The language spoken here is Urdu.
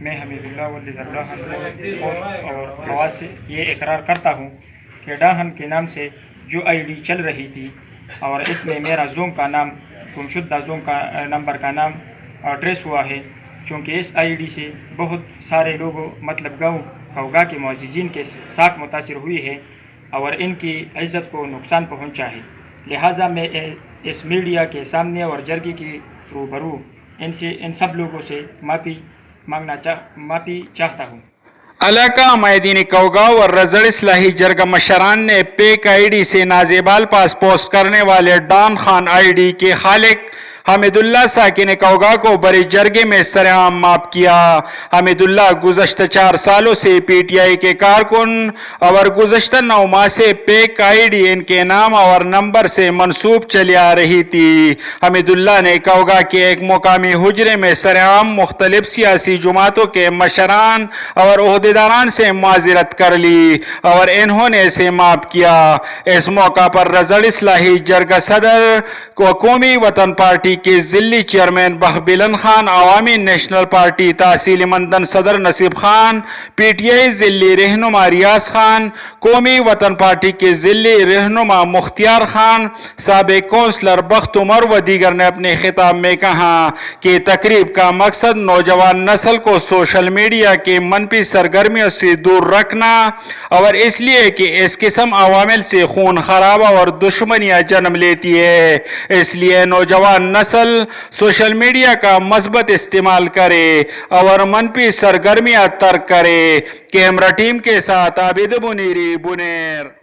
میں حمیداللہ ولد ڈاہن پوسٹ اور خواص سے یہ اقرار کرتا ہوں کہ ڈاہن کے نام سے جو آئی ڈی چل رہی تھی اور اس میں میرا زوم کا نام گمشدہ زوم کا نمبر کا نام ٹریس ہوا ہے، چونکہ اس آئی ڈی سے بہت سارے لوگوں مطلب کوگا کے معززین کے ساتھ متاثر ہوئی ہے اور ان کی عزت کو نقصان پہنچا ہے۔ لہٰذا میں اس میڈیا کے سامنے اور جرگے کی روبرو ان سب لوگوں سے معافی چاہتا ہوں۔ علاقہ مائدین کوگا اور رزڑ اصلاحی جرگہ مشران نے پیک آئی ڈی سے نازیبال پاس پوسٹ کرنے والے ڈان خان آئی ڈی کے خالق حمید اللہ ساکن کوگا کو بڑے جرگے میں سرعام معاف کیا۔ حمید اللہ گزشتہ 4 سالوں سے پی ٹی آئی کے کارکن اور گزشتہ 9 ماہ سے پیک آئی ڈی ان کے نام اور نمبر سے منسوب چلی آ رہی تھی۔ حمید اللہ نے کوگا کے ایک مقامی حجرے میں سرعام مختلف سیاسی جماعتوں کے مشران اور عہدیداران سے معذرت کر لی اور انہوں نے اسے معاف کیا۔ اس موقع پر رزڑ اصلاحی جرگہ صدر قومی وطن پارٹی کے ضلعی چیئرمین بہبلن خان، عوامی نیشنل پارٹی تحصیل مندن صدر نصیب خان، پی ٹی آئی ضلعی رہنما ریاض خان، قومی وطن پارٹی کے ضلعی رہنما مختار خان، سابق کونسلر بخت عمر و دیگر نے اپنے خطاب میں کہا کہ تقریب کا مقصد نوجوان نسل کو سوشل میڈیا کے منفی سرگرمیوں سے دور رکھنا اور اس لیے کہ اس قسم عوامل سے خون خرابہ اور دشمنیاں جنم لیتی ہے، اس لیے نوجوان نسل سوشل میڈیا کا مثبت استعمال کرے اور منفی سرگرمیاں ترک کرے۔ کیمرہ ٹیم کے ساتھ عابد منیری، بنیر۔